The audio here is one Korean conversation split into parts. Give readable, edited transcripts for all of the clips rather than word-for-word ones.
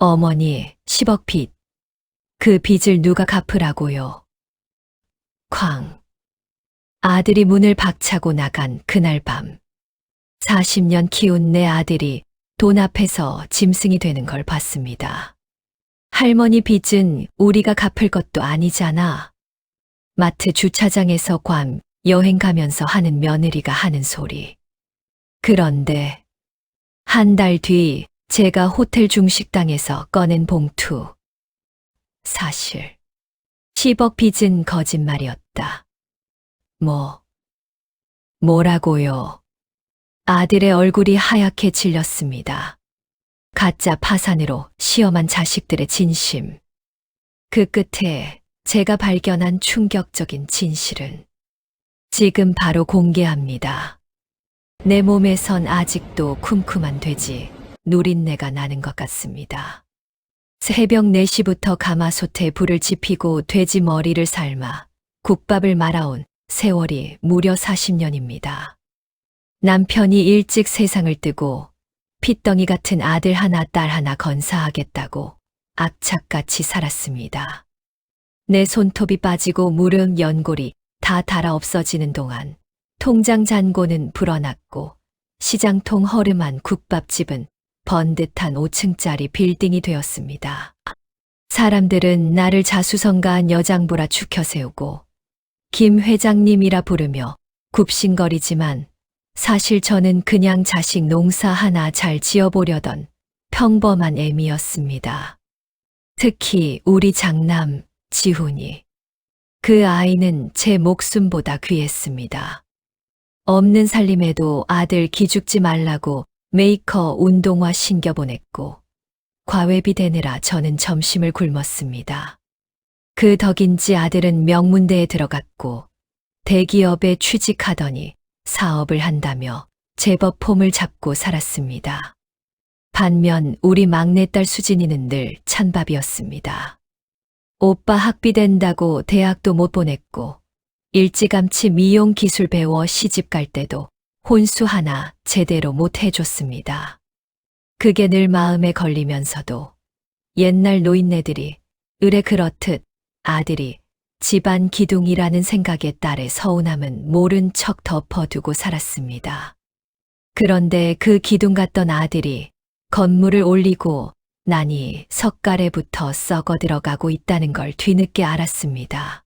어머니, 10억 빚. 그 빚을 누가 갚으라고요? 쾅. 아들이 문을 박차고 나간 그날 밤. 40년 키운 내 아들이 돈 앞에서 짐승이 되는 걸 봤습니다. 할머니 빚은 우리가 갚을 것도 아니잖아. 마트 주차장에서 괌 여행 가면서 하는 며느리가 하는 소리. 그런데 한 달 뒤 제가 호텔 중식당에서 꺼낸 봉투. 사실 10억 빚은 거짓말이었다. 뭐라고요? 아들의 얼굴이 하얗게 질렸습니다. 가짜 파산으로 시험한 자식들의 진심. 그 끝에 제가 발견한 충격적인 진실은 지금 바로 공개합니다. 내 몸에선 아직도 쿰쿰한 돼지, 누린내가 나는 것 같습니다. 새벽 4시부터 가마솥에 불을 지피고 돼지 머리를 삶아 국밥을 말아온 세월이 무려 40년입니다. 남편이 일찍 세상을 뜨고 핏덩이 같은 아들 하나 딸 하나 건사하겠다고 악착같이 살았습니다. 내 손톱이 빠지고 무릎 연골이 다 닳아 없어지는 동안 통장 잔고는 불어났고 시장통 허름한 국밥집은 번듯한 5층짜리 빌딩이 되었습니다. 사람들은 나를 자수성가한 여장부라 추켜 세우고 김 회장님이라 부르며 굽신거리지만 사실 저는 그냥 자식 농사 하나 잘 지어보려던 평범한 애미였습니다. 특히 우리 장남 지훈이. 그 아이는 제 목숨보다 귀했습니다. 없는 살림에도 아들 기죽지 말라고 메이커 운동화 신겨보냈고 과외비 대느라 저는 점심을 굶었습니다. 그 덕인지 아들은 명문대에 들어갔고 대기업에 취직하더니 사업을 한다며 제법 폼을 잡고 살았습니다. 반면 우리 막내딸 수진이는 늘 찬밥이었습니다. 오빠 학비 댄다고 대학도 못 보냈고 일찌감치 미용 기술 배워 시집 갈 때도 혼수 하나 제대로 못 해줬습니다. 그게 늘 마음에 걸리면서도 옛날 노인네들이 으레 그렇듯 아들이 집안 기둥이라는 생각에 딸의 서운함은 모른 척 덮어두고 살았습니다. 그런데 그 기둥 같던 아들이 건물을 올리고 나니 석가래부터 썩어 들어가고 있다는 걸 뒤늦게 알았습니다.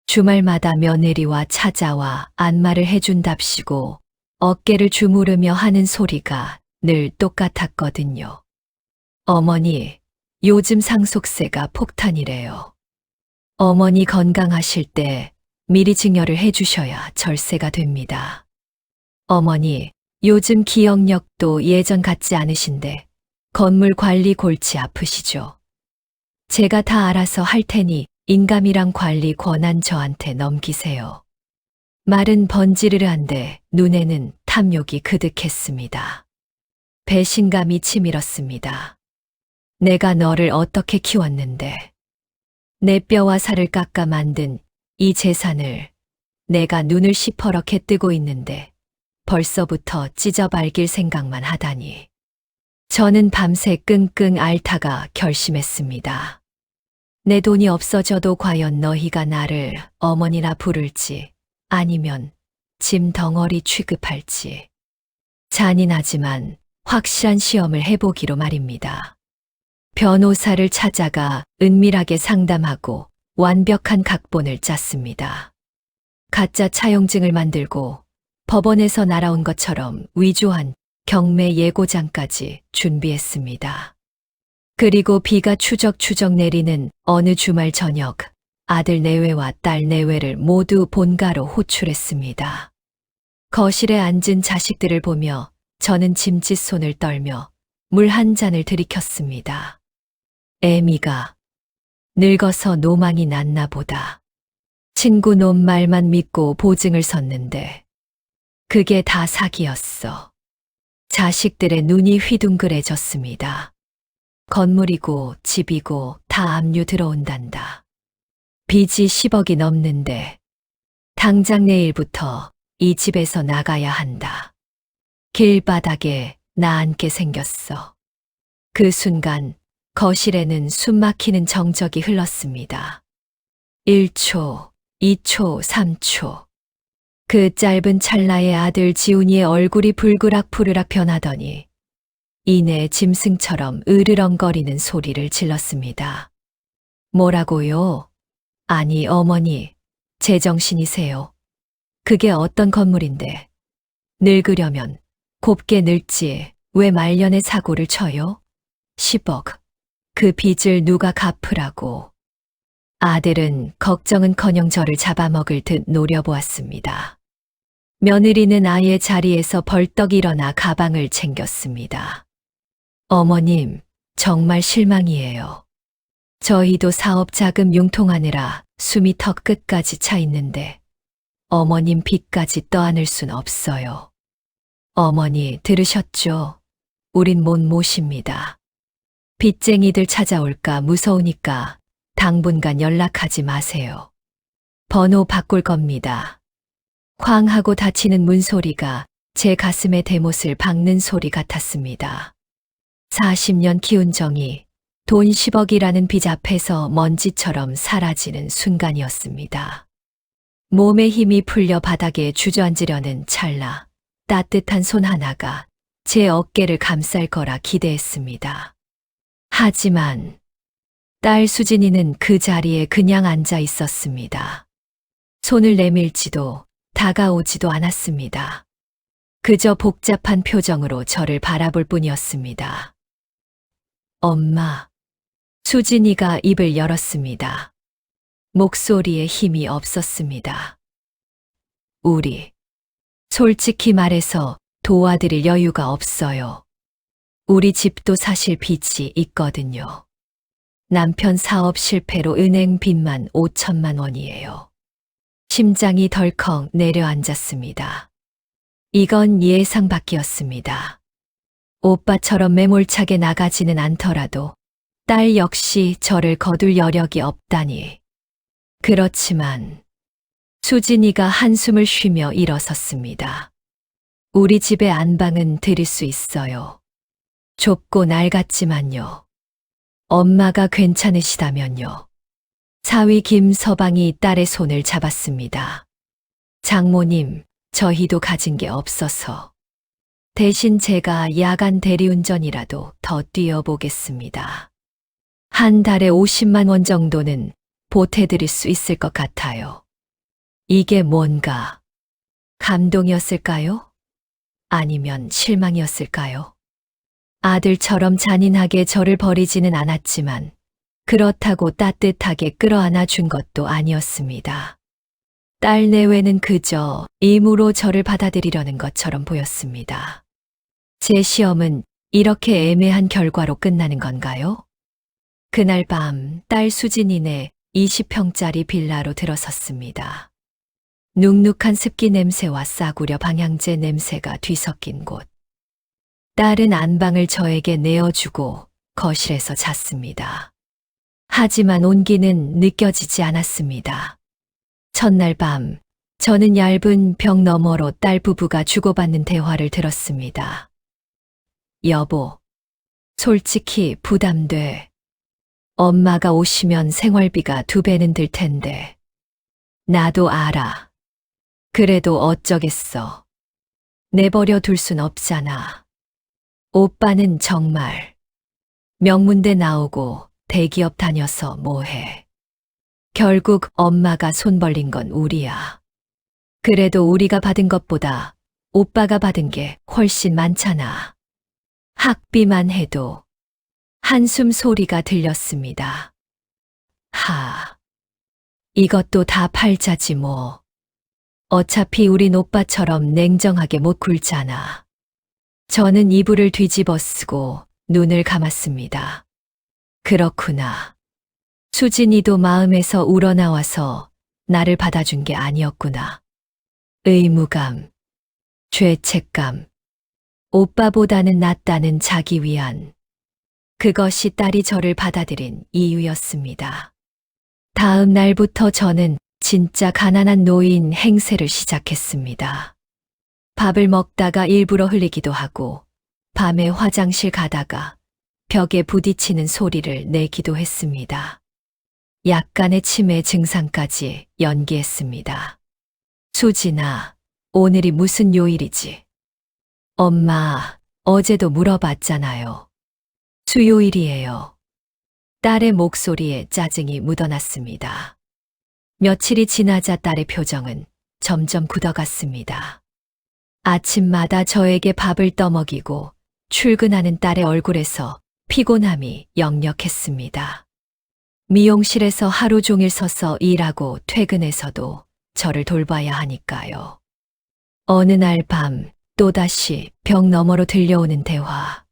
주말마다 며느리와 찾아와 안마를 해준답시고 어깨를 주무르며 하는 소리가 늘 똑같았거든요. 어머니, 요즘 상속세가 폭탄이래요. 어머니 건강하실 때 미리 증여를 해주셔야 절세가 됩니다. 어머니, 요즘 기억력도 예전 같지 않으신데 건물 관리 골치 아프시죠? 제가 다 알아서 할 테니 인감이랑 관리 권한 저한테 넘기세요. 말은 번지르르한데 눈에는 탐욕이 그득했습니다. 배신감이 치밀었습니다. 내가 너를 어떻게 키웠는데 내 뼈와 살을 깎아 만든 이 재산을 내가 눈을 시퍼렇게 뜨고 있는데 벌써부터 찢어발길 생각만 하다니. 저는 밤새 끙끙 앓다가 결심했습니다. 내 돈이 없어져도 과연 너희가 나를 어머니라 부를지 아니면 짐 덩어리 취급할지. 잔인하지만 확실한 시험을 해보기로 말입니다. 변호사를 찾아가 은밀하게 상담하고 완벽한 각본을 짰습니다. 가짜 차용증을 만들고 법원에서 날아온 것처럼 위조한 경매 예고장까지 준비했습니다. 그리고 비가 추적추적 내리는 어느 주말 저녁, 아들 내외와 딸 내외를 모두 본가로 호출했습니다. 거실에 앉은 자식들을 보며 저는 짐짓손을 떨며 물 한 잔을 들이켰습니다. 애미가 늙어서 노망이 났나 보다. 친구 놈 말만 믿고 보증을 섰는데 그게 다 사기였어. 자식들의 눈이 휘둥그레졌습니다. 건물이고 집이고 다 압류 들어온단다. 빚이 10억이 넘는데 당장 내일부터 이 집에서 나가야 한다. 길바닥에 나 앉게 생겼어. 그 순간 거실에는 숨막히는 정적이 흘렀습니다. 1초, 2초, 3초. 그 짧은 찰나에 아들 지훈이의 얼굴이 불그락푸르락 변하더니 이내 짐승처럼 으르렁거리는 소리를 질렀습니다. 뭐라고요? 아니, 어머니, 제정신이세요. 그게 어떤 건물인데. 늙으려면 곱게 늙지 왜 말년에 사고를 쳐요? 10억. 그 빚을 누가 갚으라고. 아들은 걱정은커녕 저를 잡아먹을 듯 노려보았습니다. 며느리는 아예 자리에서 벌떡 일어나 가방을 챙겼습니다. 어머님, 정말 실망이에요. 저희도 사업 자금 융통하느라 숨이 턱 끝까지 차 있는데 어머님 빚까지 떠안을 순 없어요. 어머니 들으셨죠? 우린 못 모십니다. 빚쟁이들 찾아올까 무서우니까 당분간 연락하지 마세요. 번호 바꿀 겁니다. 쾅 하고 닫히는 문소리가 제 가슴에 대못을 박는 소리 같았습니다. 40년 키운 정이 돈 10억이라는 빚 앞에서 먼지처럼 사라지는 순간이었습니다. 몸에 힘이 풀려 바닥에 주저앉으려는 찰나 따뜻한 손 하나가 제 어깨를 감쌀 거라 기대했습니다. 하지만 딸 수진이는 그 자리에 그냥 앉아 있었습니다. 손을 내밀지도 다가오지도 않았습니다. 그저 복잡한 표정으로 저를 바라볼 뿐이었습니다. 엄마. 수진이가 입을 열었습니다. 목소리에 힘이 없었습니다. 우리. 솔직히 말해서 도와드릴 여유가 없어요. 우리 집도 사실 빚이 있거든요. 남편 사업 실패로 은행 빚만 5천만 원이에요. 심장이 덜컥 내려앉았습니다. 이건 예상 밖이었습니다. 오빠처럼 매몰차게 나가지는 않더라도 딸 역시 저를 거둘 여력이 없다니. 그렇지만 수진이가 한숨을 쉬며 일어섰습니다. 우리 집의 안방은 드릴 수 있어요. 좁고 낡았지만요. 엄마가 괜찮으시다면요. 사위 김서방이 딸의 손을 잡았습니다. 장모님, 저희도 가진 게 없어서 대신 제가 야간 대리운전이라도 더 뛰어보겠습니다. 한 달에 50만 원 정도는 보태드릴 수 있을 것 같아요. 이게 뭔가 감동이었을까요? 아니면 실망이었을까요? 아들처럼 잔인하게 저를 버리지는 않았지만 그렇다고 따뜻하게 끌어안아 준 것도 아니었습니다. 딸 내외는 그저 임으로 저를 받아들이려는 것처럼 보였습니다. 제 시험은 이렇게 애매한 결과로 끝나는 건가요? 그날 밤 딸 수진이네 20평짜리 빌라로 들어섰습니다. 눅눅한 습기 냄새와 싸구려 방향제 냄새가 뒤섞인 곳. 딸은 안방을 저에게 내어주고 거실에서 잤습니다. 하지만 온기는 느껴지지 않았습니다. 첫날 밤, 저는 얇은 벽 너머로 딸 부부가 주고받는 대화를 들었습니다. 여보, 솔직히 부담돼. 엄마가 오시면 생활비가 2배는 들 텐데. 나도 알아. 그래도 어쩌겠어. 내버려 둘 순 없잖아. 오빠는 정말 명문대 나오고 대기업 다녀서 뭐해. 결국 엄마가 손 벌린 건 우리야. 그래도 우리가 받은 것보다 오빠가 받은 게 훨씬 많잖아. 학비만 해도 한숨 소리가 들렸습니다. 이것도 다 팔자지 뭐. 어차피 우린 오빠처럼 냉정하게 못 굴잖아. 저는 이불을 뒤집어 쓰고 눈을 감았습니다. 그렇구나. 수진이도 마음에서 우러나와서 나를 받아준 게 아니었구나. 의무감, 죄책감, 오빠보다는 낫다는 자기 위안. 그것이 딸이 저를 받아들인 이유였습니다. 다음 날부터 저는 진짜 가난한 노인 행세를 시작했습니다. 밥을 먹다가 일부러 흘리기도 하고, 밤에 화장실 가다가 벽에 부딪히는 소리를 내기도 했습니다. 약간의 치매 증상까지 연기했습니다. 수진아, 오늘이 무슨 요일이지? 엄마, 어제도 물어봤잖아요. 수요일이에요. 딸의 목소리에 짜증이 묻어났습니다. 며칠이 지나자 딸의 표정은 점점 굳어갔습니다. 아침마다 저에게 밥을 떠먹이고 출근하는 딸의 얼굴에서 피곤함이 역력했습니다. 미용실에서 하루 종일 서서 일하고 퇴근해서도 저를 돌봐야 하니까요. 어느 날 밤 또다시 벽 너머로 들려오는 대화.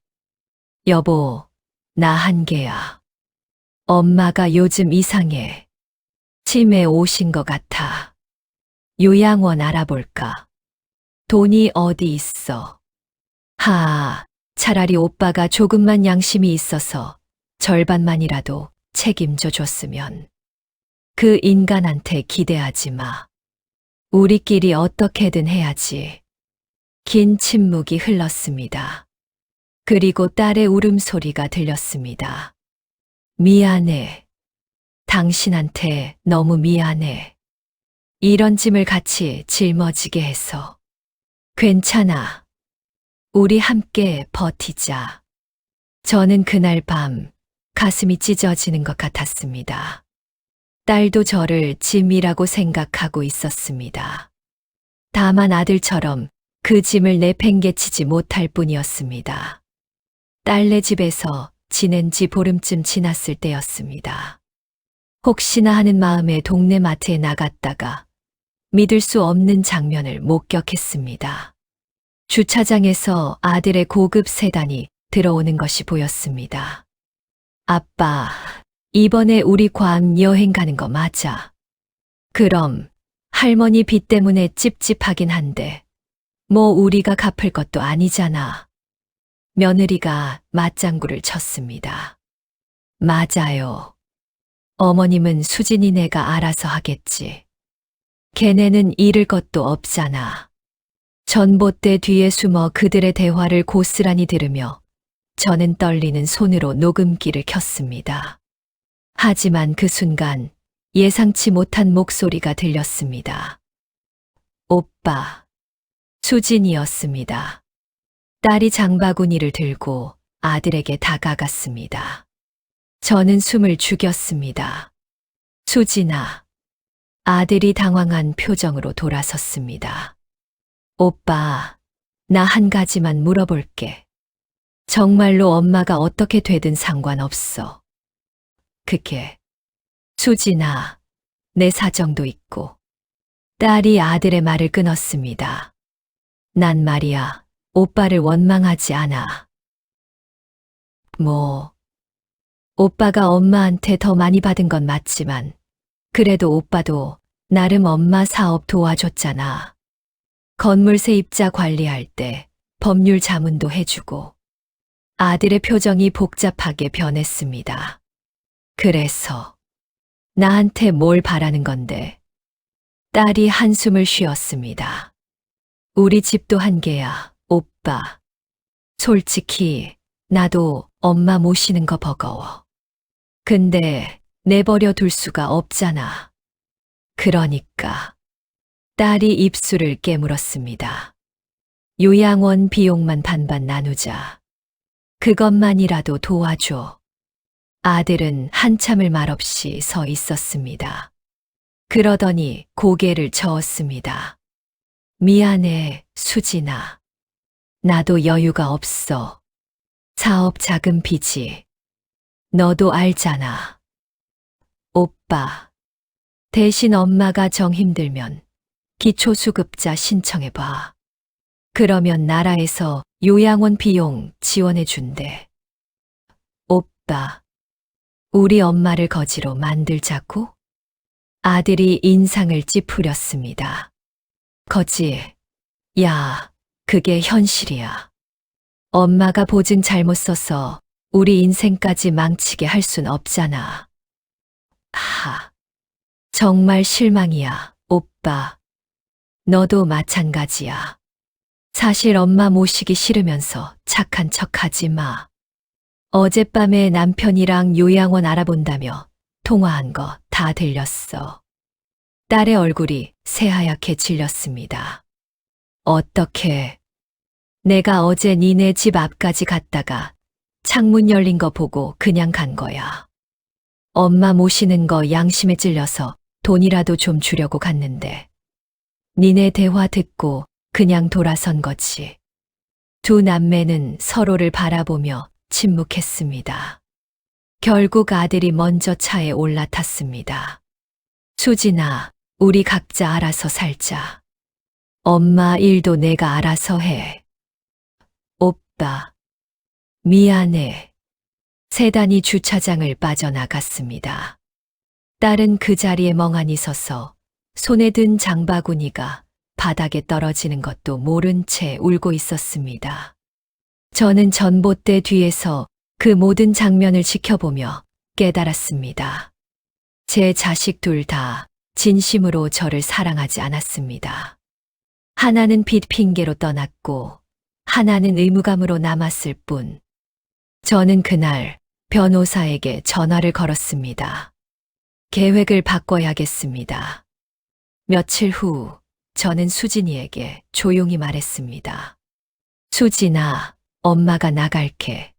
여보, 나 한계야. 엄마가 요즘 이상해. 치매 오신 것 같아. 요양원 알아볼까? 돈이 어디 있어? 차라리 오빠가 조금만 양심이 있어서 절반만이라도 책임져 줬으면. 그 인간한테 기대하지 마. 우리끼리 어떻게든 해야지. 긴 침묵이 흘렀습니다. 그리고 딸의 울음소리가 들렸습니다. 미안해. 당신한테 너무 미안해. 이런 짐을 같이 짊어지게 해서. 괜찮아. 우리 함께 버티자. 저는 그날 밤 가슴이 찢어지는 것 같았습니다. 딸도 저를 짐이라고 생각하고 있었습니다. 다만 아들처럼 그 짐을 내팽개치지 못할 뿐이었습니다. 딸네 집에서 지낸 지 보름쯤 지났을 때였습니다. 혹시나 하는 마음에 동네 마트에 나갔다가 믿을 수 없는 장면을 목격했습니다. 주차장에서 아들의 고급 세단이 들어오는 것이 보였습니다. 아빠, 이번에 우리 괌 여행 가는 거 맞아? 그럼 할머니 빚 때문에 찝찝하긴 한데 뭐 우리가 갚을 것도 아니잖아. 며느리가 맞장구를 쳤습니다. 맞아요. 어머님은 수진이네가 알아서 하겠지. 걔네는 잃을 것도 없잖아. 전봇대 뒤에 숨어 그들의 대화를 고스란히 들으며 저는 떨리는 손으로 녹음기를 켰습니다. 하지만 그 순간 예상치 못한 목소리가 들렸습니다. 오빠. 수진이었습니다. 딸이 장바구니를 들고 아들에게 다가갔습니다. 저는 숨을 죽였습니다. 수진아. 아들이 당황한 표정으로 돌아섰습니다. 오빠, 나 한 가지만 물어볼게. 정말로 엄마가 어떻게 되든 상관없어. 그게, 수진아, 내 사정도 있고. 딸이 아들의 말을 끊었습니다. 난 말이야, 오빠를 원망하지 않아. 오빠가 엄마한테 더 많이 받은 건 맞지만, 그래도 오빠도 나름 엄마 사업 도와줬잖아. 건물 세입자 관리할 때 법률 자문도 해주고. 아들의 표정이 복잡하게 변했습니다. 그래서 나한테 뭘 바라는 건데? 딸이 한숨을 쉬었습니다. 우리 집도 한계야, 오빠. 솔직히 나도 엄마 모시는 거 버거워. 근데 내버려 둘 수가 없잖아. 그러니까. 딸이 입술을 깨물었습니다. 요양원 비용만 반반 나누자. 그것만이라도 도와줘. 아들은 한참을 말없이 서 있었습니다. 그러더니 고개를 저었습니다. 미안해, 수진아. 나도 여유가 없어. 사업 자금 빚이. 너도 알잖아. 오빠. 대신 엄마가 정 힘들면 기초수급자 신청해봐. 그러면 나라에서 요양원 비용 지원해준대. 오빠. 우리 엄마를 거지로 만들자고? 아들이 인상을 찌푸렸습니다. 거지. 야, 그게 현실이야. 엄마가 보증 잘못 써서 우리 인생까지 망치게 할 순 없잖아. 정말 실망이야, 오빠. 너도 마찬가지야. 사실 엄마 모시기 싫으면서 착한 척 하지 마. 어젯밤에 남편이랑 요양원 알아본다며 통화한 거 다 들렸어. 딸의 얼굴이 새하얗게 질렸습니다. 어떻게? 내가 어제 니네 집 앞까지 갔다가 창문 열린 거 보고 그냥 간 거야. 엄마 모시는 거 양심에 찔려서 돈이라도 좀 주려고 갔는데 니네 대화 듣고 그냥 돌아선 거지. 두 남매는 서로를 바라보며 침묵했습니다. 결국 아들이 먼저 차에 올라탔습니다. 수진아, 우리 각자 알아서 살자. 엄마 일도 내가 알아서 해. 오빠, 미안해. 세단이 주차장을 빠져나갔습니다. 딸은 그 자리에 멍하니 서서 손에 든 장바구니가 바닥에 떨어지는 것도 모른 채 울고 있었습니다. 저는 전봇대 뒤에서 그 모든 장면을 지켜보며 깨달았습니다. 제 자식 둘 다 진심으로 저를 사랑하지 않았습니다. 하나는 빚 핑계로 떠났고 하나는 의무감으로 남았을 뿐. 저는 그날 변호사에게 전화를 걸었습니다. 계획을 바꿔야겠습니다. 며칠 후 저는 수진이에게 조용히 말했습니다. 수진아, 엄마가 나갈게.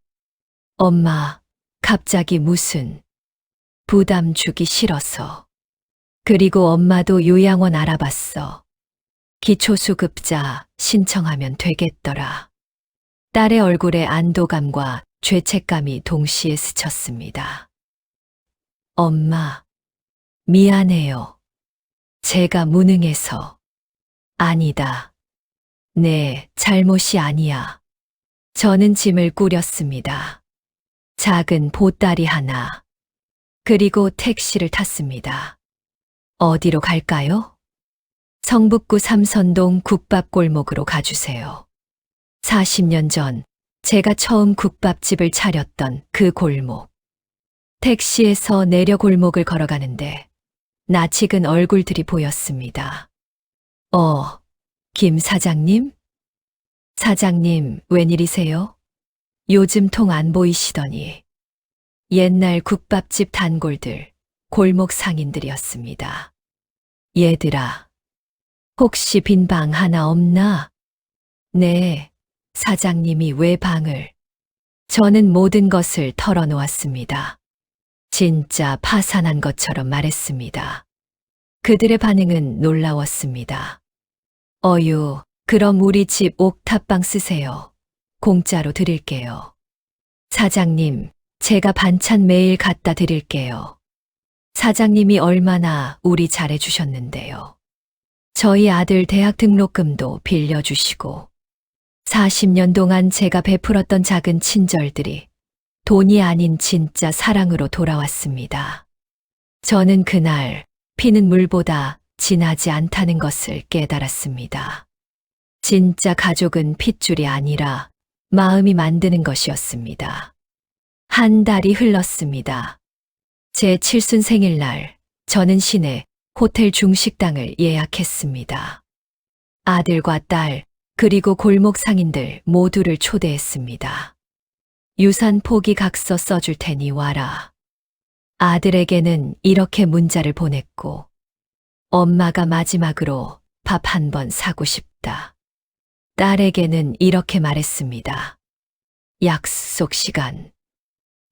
엄마, 갑자기 무슨 부담 주기 싫어서. 그리고 엄마도 요양원 알아봤어. 기초수급자 신청하면 되겠더라. 딸의 얼굴에 안도감과 죄책감이 동시에 스쳤습니다. 엄마, 미안해요. 제가 무능해서. 아니다. 네, 잘못이 아니야. 저는 짐을 꾸렸습니다. 작은 보따리 하나. 그리고 택시를 탔습니다. 어디로 갈까요? 성북구 삼선동 국밥골목으로 가주세요. 40년 전 제가 처음 국밥집을 차렸던 그 골목. 택시에서 내려 골목을 걸어가는데 낯익은 얼굴들이 보였습니다. 김 사장님? 사장님, 웬일이세요? 요즘 통 안 보이시더니. 옛날 국밥집 단골들, 골목 상인들이었습니다. 얘들아, 혹시 빈 방 하나 없나? 네, 사장님이 왜 방을? 저는 모든 것을 털어놓았습니다. 진짜 파산한 것처럼 말했습니다. 그들의 반응은 놀라웠습니다. 어유, 그럼 우리 집 옥탑방 쓰세요. 공짜로 드릴게요. 사장님, 제가 반찬 매일 갖다 드릴게요. 사장님이 얼마나 우리 잘해주셨는데요. 저희 아들 대학 등록금도 빌려주시고 40년 동안 제가 베풀었던 작은 친절들이 돈이 아닌 진짜 사랑으로 돌아왔습니다. 저는 그날 피는 물보다 진하지 않다는 것을 깨달았습니다. 진짜 가족은 핏줄이 아니라 마음이 만드는 것이었습니다. 한 달이 흘렀습니다. 제 칠순 생일날 저는 시내 호텔 중식당을 예약했습니다. 아들과 딸 그리고 골목 상인들 모두를 초대했습니다. 유산 포기 각서 써줄 테니 와라. 아들에게는 이렇게 문자를 보냈고 엄마가 마지막으로 밥 한 번 사고 싶다. 딸에게는 이렇게 말했습니다. 약속 시간.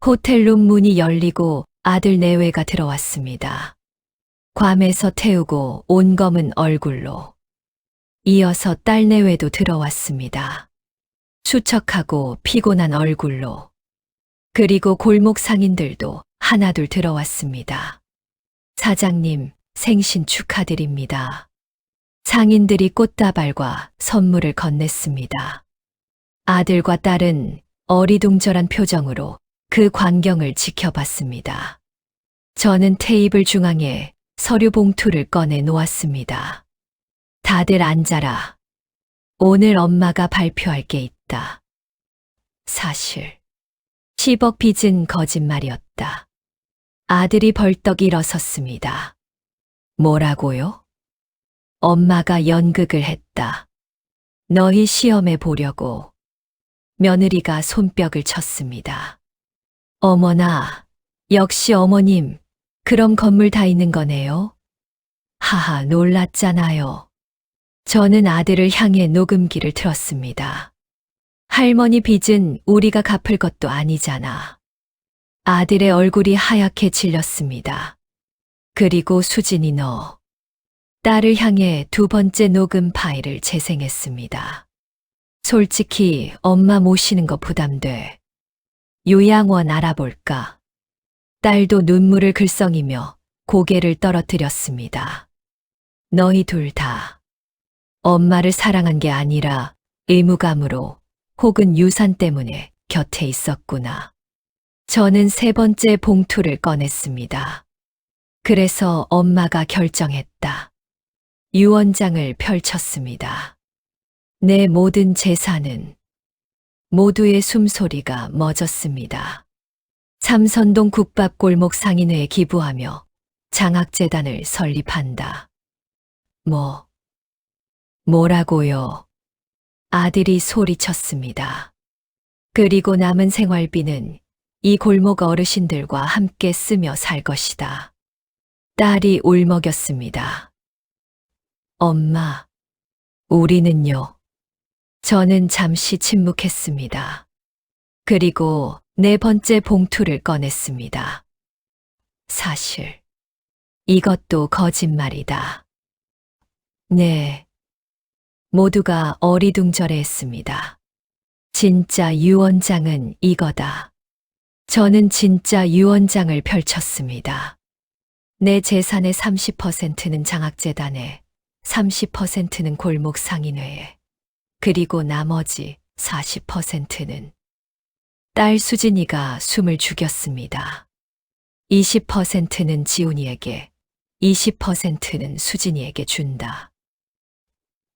호텔룸 문이 열리고 아들 내외가 들어왔습니다. 괌에서 태우고 온 검은 얼굴로. 이어서 딸 내외도 들어왔습니다. 수척하고 피곤한 얼굴로. 그리고 골목 상인들도 하나둘 들어왔습니다. 사장님, 생신 축하드립니다. 상인들이 꽃다발과 선물을 건넸습니다. 아들과 딸은 어리둥절한 표정으로 그 광경을 지켜봤습니다. 저는 테이블 중앙에 서류 봉투를 꺼내 놓았습니다. 다들 앉아라. 오늘 엄마가 발표할 게 있다. 사실 10억 빚은 거짓말이었다. 아들이 벌떡 일어섰습니다. 뭐라고요? 엄마가 연극을 했다. 너희 시험해 보려고. 며느리가 손뼉을 쳤습니다. 어머나, 역시 어머님, 그럼 건물 다 있는 거네요? 하하, 놀랐잖아요. 저는 아들을 향해 녹음기를 틀었습니다. 할머니 빚은 우리가 갚을 것도 아니잖아. 아들의 얼굴이 하얗게 질렸습니다. 그리고 수진이 너. 딸을 향해 두 번째 녹음 파일을 재생했습니다. 솔직히 엄마 모시는 거 부담돼. 요양원 알아볼까? 딸도 눈물을 글썽이며 고개를 떨어뜨렸습니다. 너희 둘 다 엄마를 사랑한 게 아니라 의무감으로 혹은 유산 때문에 곁에 있었구나. 저는 세 번째 봉투를 꺼냈습니다. 그래서 엄마가 결정했다. 유언장을 펼쳤습니다. 내 모든 재산은 모두의 숨소리가 멎었습니다. 삼선동 국밥골목 상인회에 기부하며 장학재단을 설립한다. 뭐라고요? 아들이 소리쳤습니다. 그리고 남은 생활비는 이 골목 어르신들과 함께 쓰며 살 것이다. 딸이 울먹였습니다. 엄마, 우리는요. 저는 잠시 침묵했습니다. 그리고 네 번째 봉투를 꺼냈습니다. 사실, 이것도 거짓말이다. 네. 모두가 어리둥절해했습니다. 진짜 유언장은 이거다. 저는 진짜 유언장을 펼쳤습니다. 내 재산의 30%는 장학재단에, 30%는 골목 상인회에, 그리고 나머지 40%는 딸 수진이가 숨을 죽였습니다. 20%는 지훈이에게, 20%는 수진이에게 준다.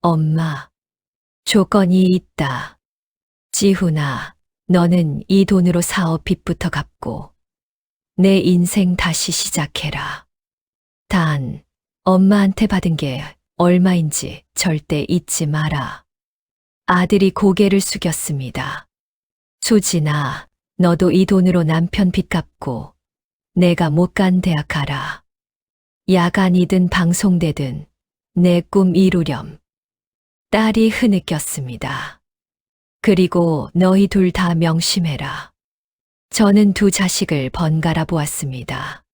엄마, 조건이 있다. 지훈아, 너는 이 돈으로 사업 빚부터 갚고 내 인생 다시 시작해라. 단, 엄마한테 받은 게 얼마인지 절대 잊지 마라. 아들이 고개를 숙였습니다. 수진아, 너도 이 돈으로 남편 빚 갚고 내가 못 간 대학 가라. 야간이든 방송되든 내 꿈 이루렴. 딸이 흐느꼈습니다. 그리고 너희 둘 다 명심해라. 저는 두 자식을 번갈아 보았습니다.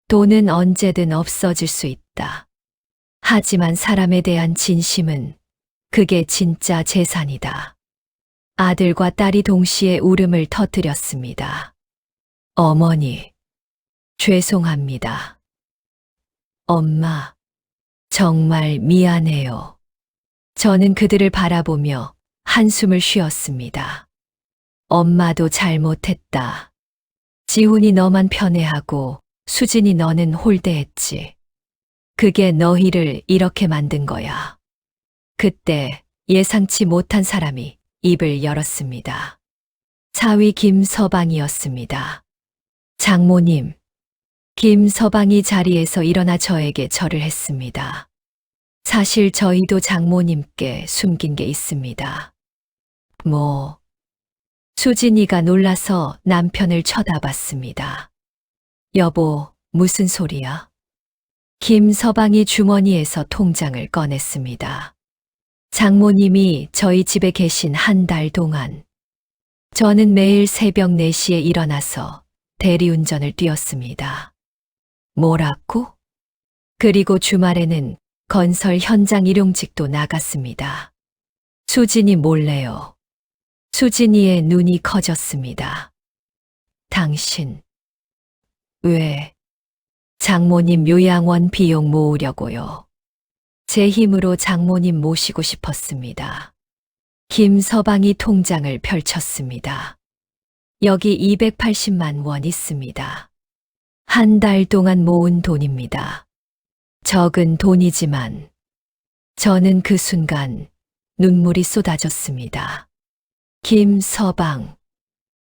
돈은 언제든 없어질 수 있다. 하지만 사람에 대한 진심은 그게 진짜 재산이다. 아들과 딸이 동시에 울음을 터뜨렸습니다. 어머니, 죄송합니다. 엄마, 정말 미안해요. 저는 그들을 바라보며 한숨을 쉬었습니다. 엄마도 잘못했다. 지훈이 너만 편애하고 수진이 너는 홀대했지. 그게 너희를 이렇게 만든 거야. 그때 예상치 못한 사람이 입을 열었습니다. 사위 김서방이었습니다. 장모님, 김서방이 자리에서 일어나 저에게 절을 했습니다. 사실 저희도 장모님께 숨긴 게 있습니다. 수진이가 놀라서 남편을 쳐다봤습니다. 여보, 무슨 소리야? 김서방이 주머니에서 통장을 꺼냈습니다. 장모님이 저희 집에 계신 한 달 동안 저는 매일 새벽 4시에 일어나서 대리운전을 뛰었습니다. 뭐라고? 그리고 주말에는 건설 현장 일용직도 나갔습니다. 수진이 몰래요. 수진이의 눈이 커졌습니다. 당신, 왜? 장모님 요양원 비용 모으려고요. 제 힘으로 장모님 모시고 싶었습니다. 김서방이 통장을 펼쳤습니다. 여기 280만 원 있습니다. 한 달 동안 모은 돈입니다. 적은 돈이지만 저는 그 순간 눈물이 쏟아졌습니다. 김서방,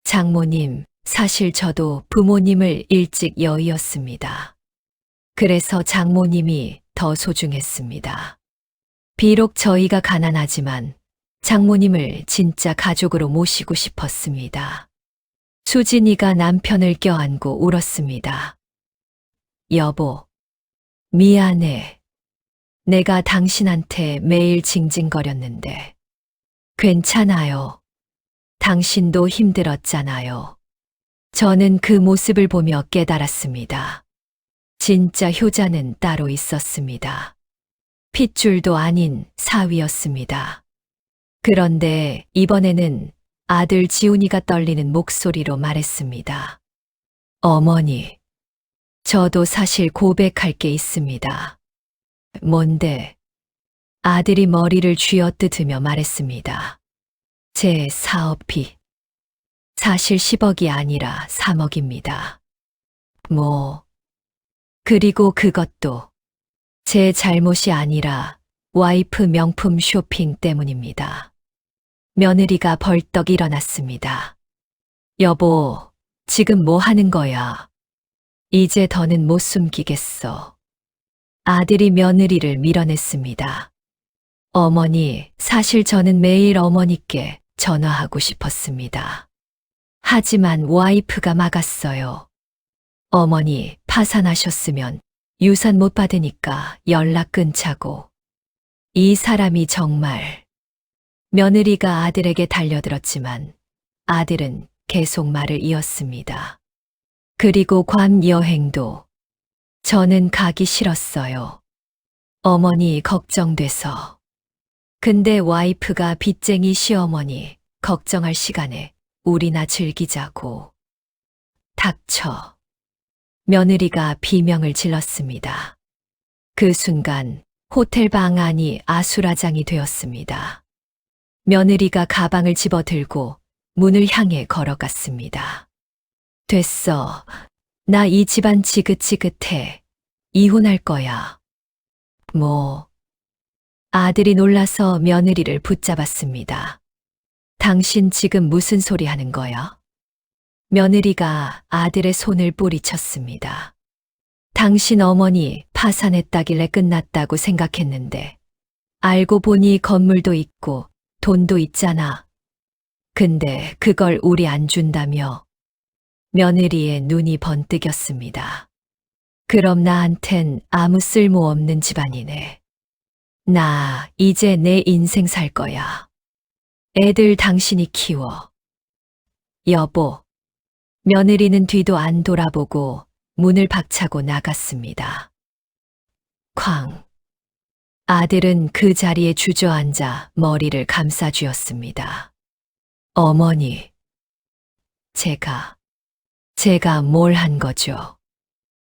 장모님, 사실 저도 부모님을 일찍 여의었습니다. 그래서 장모님이 더 소중했습니다. 비록 저희가 가난하지만 장모님을 진짜 가족으로 모시고 싶었습니다. 수진이가 남편을 껴안고 울었습니다. 여보, 미안해. 내가 당신한테 매일 징징거렸는데. 괜찮아요. 당신도 힘들었잖아요. 저는 그 모습을 보며 깨달았습니다. 진짜 효자는 따로 있었습니다. 핏줄도 아닌 사위였습니다. 그런데 이번에는 아들 지훈이가 떨리는 목소리로 말했습니다. 어머니, 저도 사실 고백할 게 있습니다. 뭔데? 아들이 머리를 쥐어뜯으며 말했습니다. 제 사업비. 사실 10억이 아니라 3억입니다. 그리고 그것도 제 잘못이 아니라 와이프 명품 쇼핑 때문입니다. 며느리가 벌떡 일어났습니다. 여보, 지금 뭐 하는 거야? 이제 더는 못 숨기겠어. 아들이 며느리를 밀어냈습니다. 어머니, 사실 저는 매일 어머니께 전화하고 싶었습니다. 하지만 와이프가 막았어요. 어머니, 파산하셨으면 유산 못 받으니까 연락 끊자고. 이 사람이 정말. 며느리가 아들에게 달려들었지만 아들은 계속 말을 이었습니다. 그리고 괌 여행도 저는 가기 싫었어요. 어머니 걱정돼서. 근데 와이프가 빚쟁이 시어머니 걱정할 시간에 우리나 즐기자고. 닥쳐. 며느리가 비명을 질렀습니다. 그 순간 호텔 방 안이 아수라장이 되었습니다. 며느리가 가방을 집어들고 문을 향해 걸어갔습니다. 됐어. 나 이 집안 지긋지긋해. 이혼할 거야. 아들이 놀라서 며느리를 붙잡았습니다. 당신 지금 무슨 소리 하는 거야? 며느리가 아들의 손을 뿌리쳤습니다. 당신 어머니 파산했다길래 끝났다고 생각했는데 알고 보니 건물도 있고 돈도 있잖아. 근데 그걸 우리 안 준다며. 며느리의 눈이 번뜩였습니다. 그럼 나한텐 아무 쓸모없는 집안이네. 나 이제 내 인생 살 거야. 애들 당신이 키워. 여보. 며느리는 뒤도 안 돌아보고 문을 박차고 나갔습니다. 쾅. 아들은 그 자리에 주저앉아 머리를 감싸쥐었습니다. 어머니. 제가 뭘 한 거죠?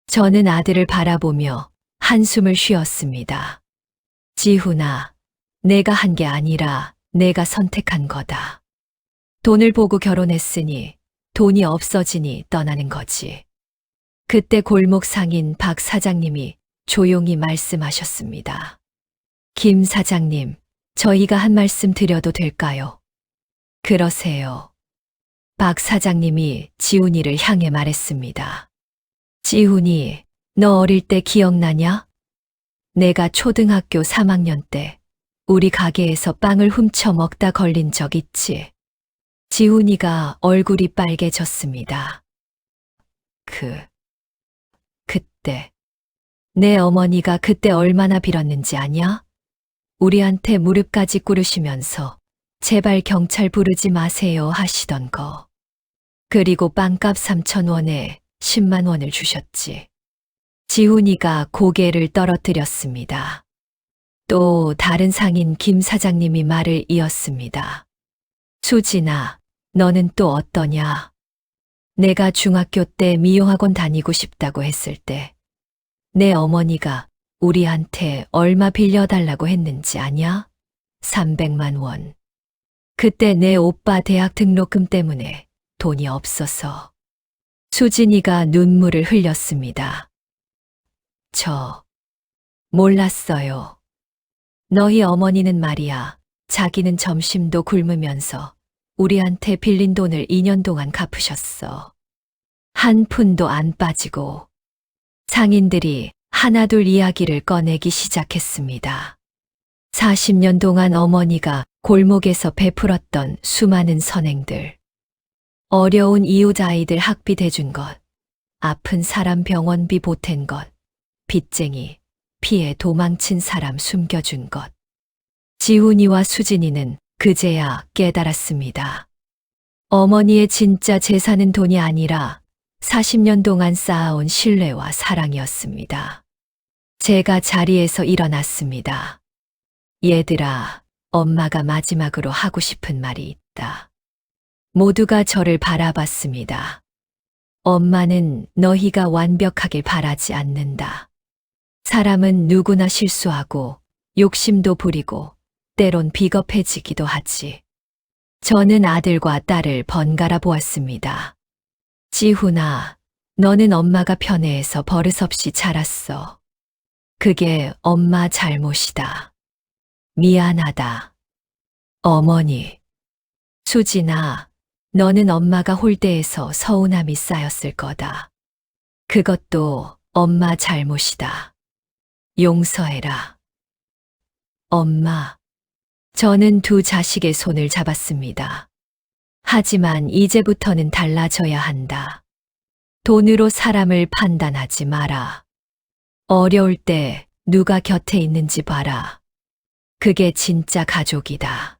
저는 아들을 바라보며 한숨을 쉬었습니다. 지훈아, 내가 한 게 아니라 내가 선택한 거다. 돈을 보고 결혼했으니 돈이 없어지니 떠나는 거지. 그때 골목 상인 박 사장님이 조용히 말씀하셨습니다. 김 사장님, 저희가 한 말씀 드려도 될까요? 그러세요. 박 사장님이 지훈이를 향해 말했습니다. 지훈이, 너 어릴 때 기억나냐? 내가 초등학교 3학년 때 우리 가게에서 빵을 훔쳐 먹다 걸린 적 있지? 지훈이가 얼굴이 빨개졌습니다. 그때. 내 어머니가 그때 얼마나 빌었는지 아냐? 우리한테 무릎까지 꿇으시면서 제발 경찰 부르지 마세요 하시던 거. 그리고 빵값 3,000원에 10만 원을 주셨지. 지훈이가 고개를 떨어뜨렸습니다. 또 다른 상인 김 사장님이 말을 이었습니다. 수진아, 너는 또 어떠냐? 내가 중학교 때 미용학원 다니고 싶다고 했을 때 내 어머니가 우리한테 얼마 빌려달라고 했는지 아냐? 300만 원. 그때 내 오빠 대학 등록금 때문에 돈이 없어서. 수진이가 눈물을 흘렸습니다. 저 몰랐어요. 너희 어머니는 말이야, 자기는 점심도 굶으면서 우리한테 빌린 돈을 2년 동안 갚으셨어. 한 푼도 안 빠지고. 상인들이 하나둘 이야기를 꺼내기 시작했습니다. 40년 동안 어머니가 골목에서 베풀었던 수많은 선행들. 어려운 이웃 아이들 학비 대준 것, 아픈 사람 병원비 보탠 것, 빚쟁이, 피해 도망친 사람 숨겨준 것. 지훈이와 수진이는 그제야 깨달았습니다. 어머니의 진짜 재산은 돈이 아니라 40년 동안 쌓아온 신뢰와 사랑이었습니다. 제가 자리에서 일어났습니다. 얘들아, 엄마가 마지막으로 하고 싶은 말이 있다. 모두가 저를 바라봤습니다. 엄마는 너희가 완벽하길 바라지 않는다. 사람은 누구나 실수하고 욕심도 부리고 때론 비겁해지기도 하지. 저는 아들과 딸을 번갈아 보았습니다. 지훈아, 너는 엄마가 편애해서 버릇없이 자랐어. 그게 엄마 잘못이다. 미안하다. 어머니. 수진아, 너는 엄마가 홀대해서 서운함이 쌓였을 거다. 그것도 엄마 잘못이다. 용서해라. 엄마. 저는 두 자식의 손을 잡았습니다. 하지만 이제부터는 달라져야 한다. 돈으로 사람을 판단하지 마라. 어려울 때 누가 곁에 있는지 봐라. 그게 진짜 가족이다.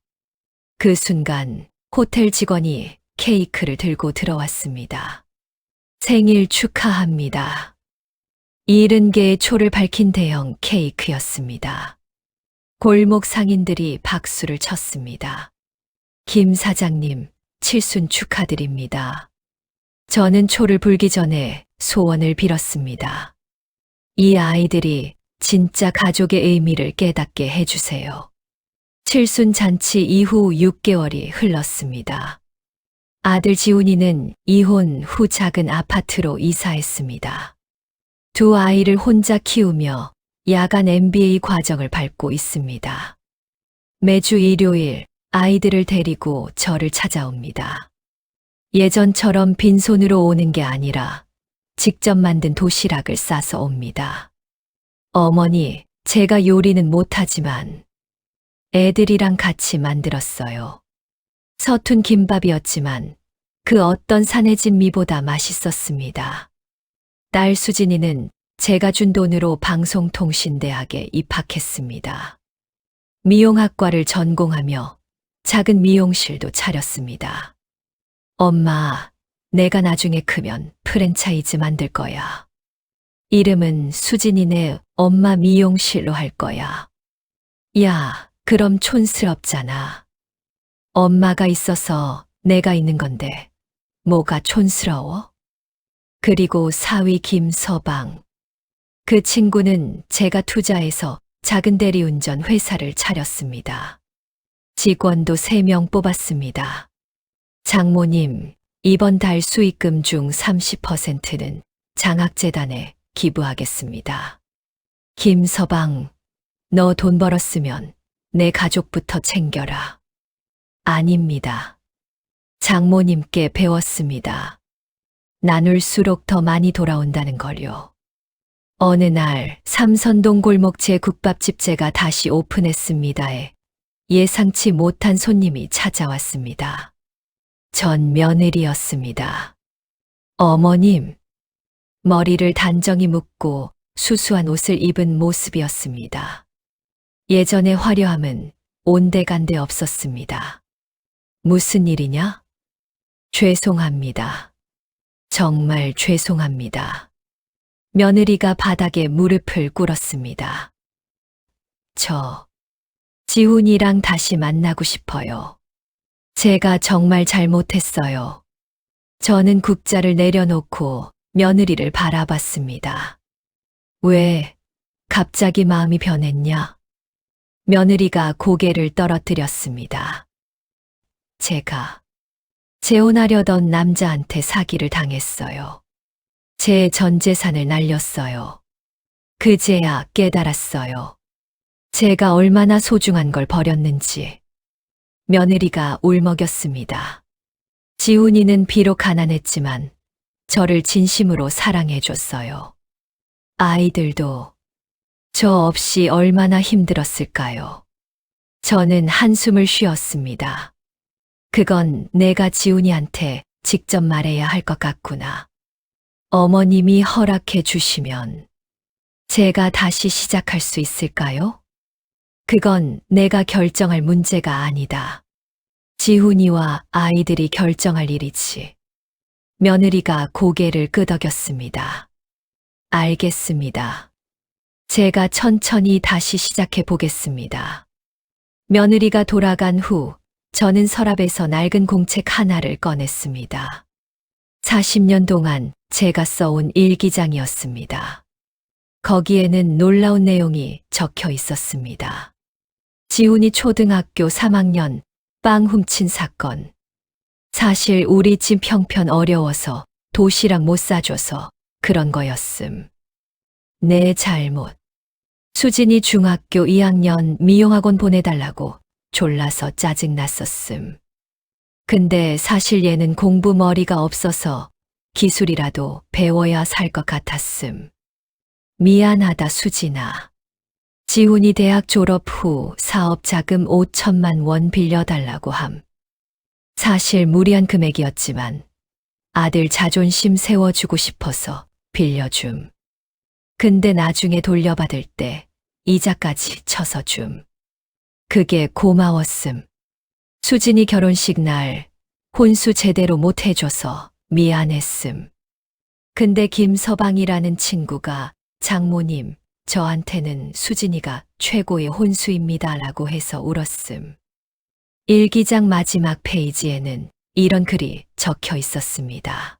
그 순간 호텔 직원이 케이크를 들고 들어왔습니다. 생일 축하합니다. 70개의 초를 밝힌 대형 케이크였습니다. 골목 상인들이 박수를 쳤습니다. 김 사장님, 칠순 축하드립니다. 저는 초를 불기 전에 소원을 빌었습니다. 이 아이들이 진짜 가족의 의미를 깨닫게 해주세요. 칠순 잔치 이후 6개월이 흘렀습니다. 아들 지훈이는 이혼 후 작은 아파트로 이사했습니다. 두 아이를 혼자 키우며 야간 MBA 과정을 밟고 있습니다. 매주 일요일 아이들을 데리고 저를 찾아옵니다. 예전처럼 빈손으로 오는 게 아니라 직접 만든 도시락을 싸서 옵니다. 어머니, 제가 요리는 못하지만 애들이랑 같이 만들었어요. 서툰 김밥이었지만 그 어떤 산해진 미보다 맛있었습니다. 딸 수진이는 제가 준 돈으로 방송통신대학에 입학했습니다. 미용학과를 전공하며 작은 미용실도 차렸습니다. 엄마, 내가 나중에 크면 프랜차이즈 만들 거야. 이름은 수진이네 엄마 미용실로 할 거야. 야, 그럼 촌스럽잖아. 엄마가 있어서 내가 있는 건데 뭐가 촌스러워? 그리고 사위 김서방. 그 친구는 제가 투자해서 작은 대리운전 회사를 차렸습니다. 직원도 3명 뽑았습니다. 장모님, 이번 달 수익금 중 30%는 장학재단에 기부하겠습니다. 김서방, 너 돈 벌었으면 내 가족부터 챙겨라. 아닙니다. 장모님께 배웠습니다. 나눌수록 더 많이 돌아온다는 걸요. 어느 날 삼선동 골목 제 국밥집제가 다시 오픈했습니다에 예상치 못한 손님이 찾아왔습니다. 전 며느리였습니다. 어머님, 머리를 단정히 묶고 수수한 옷을 입은 모습이었습니다. 예전의 화려함은 온데간데 없었습니다. 무슨 일이냐? 죄송합니다. 정말 죄송합니다. 며느리가 바닥에 무릎을 꿇었습니다. 저, 지훈이랑 다시 만나고 싶어요. 제가 정말 잘못했어요. 저는 국자를 내려놓고 며느리를 바라봤습니다. 왜 갑자기 마음이 변했냐? 며느리가 고개를 떨어뜨렸습니다. 제가 재혼하려던 남자한테 사기를 당했어요. 제 전 재산을 날렸어요. 그제야 깨달았어요. 제가 얼마나 소중한 걸 버렸는지. 며느리가 울먹였습니다. 지훈이는 비록 가난했지만 저를 진심으로 사랑해줬어요. 아이들도 저 없이 얼마나 힘들었을까요? 저는 한숨을 쉬었습니다. 그건 내가 지훈이한테 직접 말해야 할 것 같구나. 어머님이 허락해 주시면 제가 다시 시작할 수 있을까요? 그건 내가 결정할 문제가 아니다. 지훈이와 아이들이 결정할 일이지. 며느리가 고개를 끄덕였습니다. 알겠습니다. 제가 천천히 다시 시작해 보겠습니다. 며느리가 돌아간 후 저는 서랍에서 낡은 공책 하나를 꺼냈습니다. 40년 동안 제가 써온 일기장이었습니다. 거기에는 놀라운 내용이 적혀 있었습니다. 지훈이 초등학교 3학년 빵 훔친 사건. 사실 우리 집 형편 어려워서 도시락 못 사줘서 그런 거였음. 내 잘못. 수진이 중학교 2학년 미용학원 보내달라고 졸라서 짜증났었음. 근데 사실 얘는 공부 머리가 없어서 기술이라도 배워야 살 것 같았음. 미안하다 수진아. 지훈이 대학 졸업 후 사업 자금 5천만 원 빌려달라고 함. 사실 무리한 금액이었지만 아들 자존심 세워주고 싶어서 빌려줌. 근데 나중에 돌려받을 때 이자까지 쳐서 줌. 그게 고마웠음. 수진이 결혼식 날 혼수 제대로 못 해줘서 미안했음. 근데 김서방이라는 친구가 장모님, 저한테는 수진이가 최고의 혼수입니다라고 해서 울었음. 일기장 마지막 페이지에는 이런 글이 적혀 있었습니다.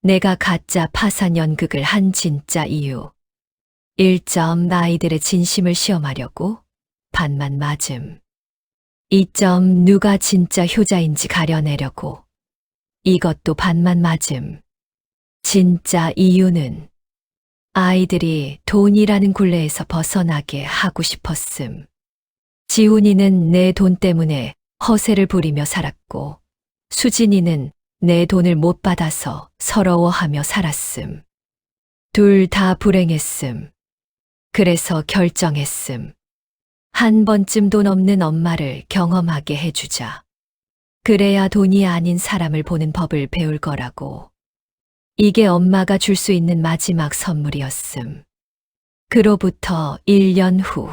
내가 가짜 파산 연극을 한 진짜 이유. 1점 아이들의 진심을 시험하려고 반만 맞음. 2점 누가 진짜 효자인지 가려내려고. 이것도 반만 맞음. 진짜 이유는 아이들이 돈이라는 굴레에서 벗어나게 하고 싶었음. 지훈이는 내 돈 때문에 허세를 부리며 살았고 수진이는 내 돈을 못 받아서 서러워하며 살았음. 둘 다 불행했음. 그래서 결정했음. 한 번쯤 돈 없는 엄마를 경험하게 해주자. 그래야 돈이 아닌 사람을 보는 법을 배울 거라고. 이게 엄마가 줄 수 있는 마지막 선물이었음. 그로부터 1년 후,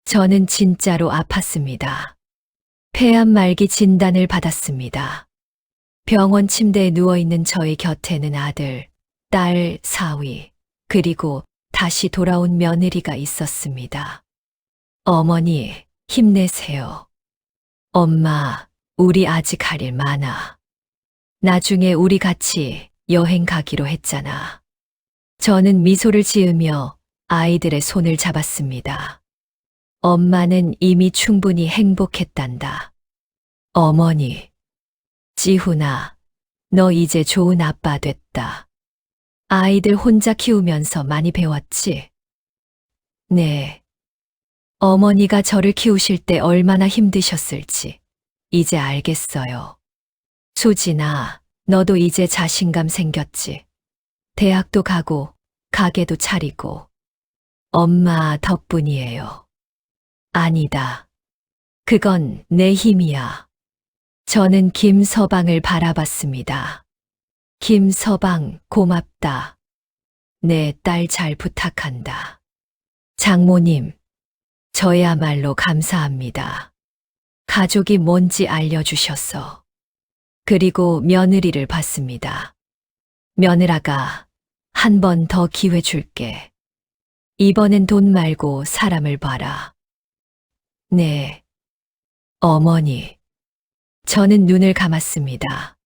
저는 진짜로 아팠습니다. 폐암 말기 진단을 받았습니다. 병원 침대에 누워있는 저의 곁에는 아들, 딸, 사위, 그리고 다시 돌아온 며느리가 있었습니다. 어머니, 힘내세요. 엄마, 우리 아직 할 일 많아. 나중에 우리 같이 여행 가기로 했잖아. 저는 미소를 지으며 아이들의 손을 잡았습니다. 엄마는 이미 충분히 행복했단다. 어머니, 지훈아, 너 이제 좋은 아빠 됐다. 아이들 혼자 키우면서 많이 배웠지? 네. 어머니가 저를 키우실 때 얼마나 힘드셨을지 이제 알겠어요. 수진아, 너도 이제 자신감 생겼지? 대학도 가고 가게도 차리고. 엄마 덕분이에요. 아니다. 그건 내 힘이야. 저는 김서방을 바라봤습니다. 김서방, 고맙다. 내 딸 잘 부탁한다. 장모님, 저야말로 감사합니다. 가족이 뭔지 알려주셔서. 그리고 며느리를 봤습니다. 며느라가, 한 번 더 기회 줄게. 이번엔 돈 말고 사람을 봐라. 네. 어머니. 저는 눈을 감았습니다.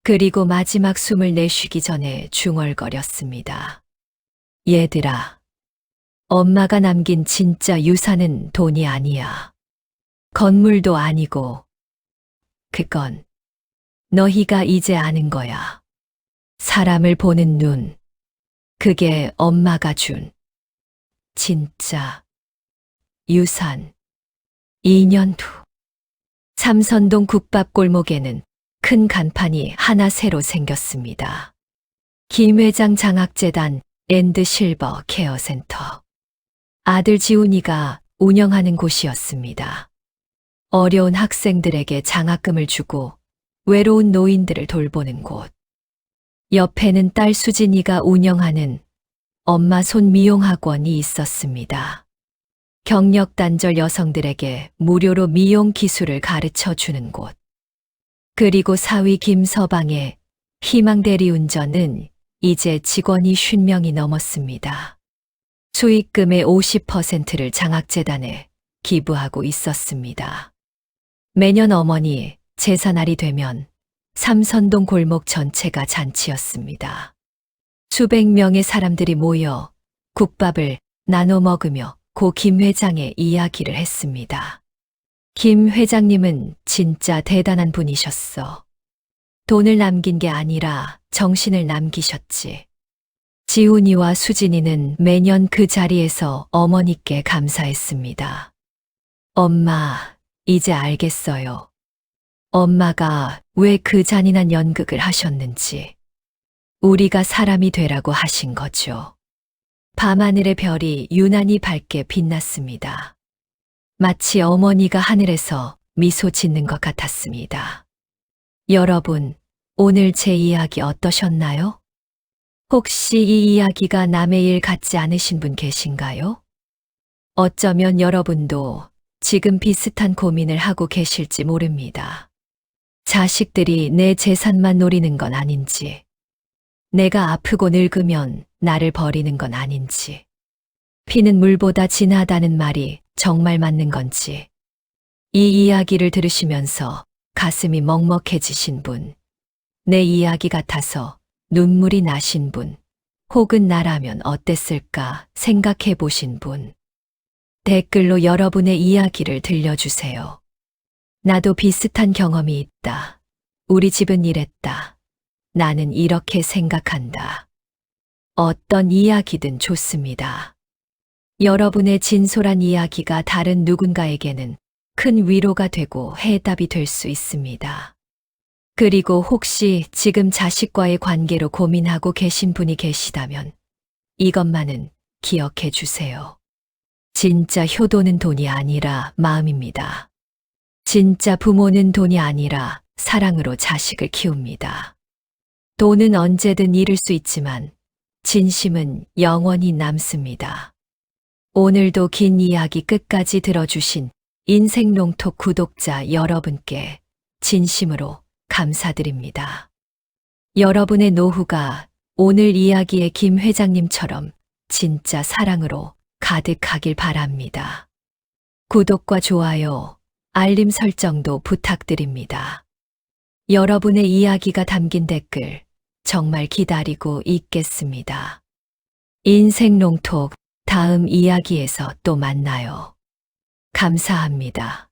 그리고 마지막 숨을 내쉬기 전에 중얼거렸습니다. 얘들아. 엄마가 남긴 진짜 유산은 돈이 아니야. 건물도 아니고. 그건 너희가 이제 아는 거야. 사람을 보는 눈. 그게 엄마가 준 진짜 유산. 2년 후 삼선동 국밥 골목에는 큰 간판이 하나 새로 생겼습니다. 김 회장 장학재단 앤드 실버 케어센터. 아들 지훈이가 운영하는 곳이었습니다. 어려운 학생들에게 장학금을 주고 외로운 노인들을 돌보는 곳. 옆에는 딸 수진이가 운영하는 엄마 손 미용학원이 있었습니다. 경력 단절 여성들에게 무료로 미용 기술을 가르쳐 주는 곳. 그리고 사위 김서방의 희망 대리운전은 이제 직원이 50명이 넘었습니다. 수익금의 50%를 장학재단에 기부하고 있었습니다. 매년 어머니 제사날이 되면 삼선동 골목 전체가 잔치였습니다. 수백 명의 사람들이 모여 국밥을 나눠 먹으며 고 김 회장의 이야기를 했습니다. 김 회장님은 진짜 대단한 분이셨어. 돈을 남긴 게 아니라 정신을 남기셨지. 지훈이와 수진이는 매년 그 자리에서 어머니께 감사했습니다. 엄마, 이제 알겠어요. 엄마가 왜 그 잔인한 연극을 하셨는지. 우리가 사람이 되라고 하신 거죠. 밤하늘의 별이 유난히 밝게 빛났습니다. 마치 어머니가 하늘에서 미소 짓는 것 같았습니다. 여러분, 오늘 제 이야기 어떠셨나요? 혹시 이 이야기가 남의 일 같지 않으신 분 계신가요? 어쩌면 여러분도 지금 비슷한 고민을 하고 계실지 모릅니다. 자식들이 내 재산만 노리는 건 아닌지, 내가 아프고 늙으면 나를 버리는 건 아닌지, 피는 물보다 진하다는 말이 정말 맞는 건지, 이 이야기를 들으시면서 가슴이 먹먹해지신 분, 내 이야기 같아서 눈물이 나신 분, 혹은 나라면 어땠을까 생각해 보신 분, 댓글로 여러분의 이야기를 들려주세요. 나도 비슷한 경험이 있다. 우리 집은 이랬다. 나는 이렇게 생각한다. 어떤 이야기든 좋습니다. 여러분의 진솔한 이야기가 다른 누군가에게는 큰 위로가 되고 해답이 될 수 있습니다. 그리고 혹시 지금 자식과의 관계로 고민하고 계신 분이 계시다면 이것만은 기억해 주세요. 진짜 효도는 돈이 아니라 마음입니다. 진짜 부모는 돈이 아니라 사랑으로 자식을 키웁니다. 돈은 언제든 잃을 수 있지만 진심은 영원히 남습니다. 오늘도 긴 이야기 끝까지 들어주신 인생롱톡 구독자 여러분께 진심으로 감사드립니다. 여러분의 노후가 오늘 이야기의 김 회장님처럼 진짜 사랑으로 가득하길 바랍니다. 구독과 좋아요, 알림 설정도 부탁드립니다. 여러분의 이야기가 담긴 댓글 정말 기다리고 있겠습니다. 인생롱톡 다음 이야기에서 또 만나요. 감사합니다.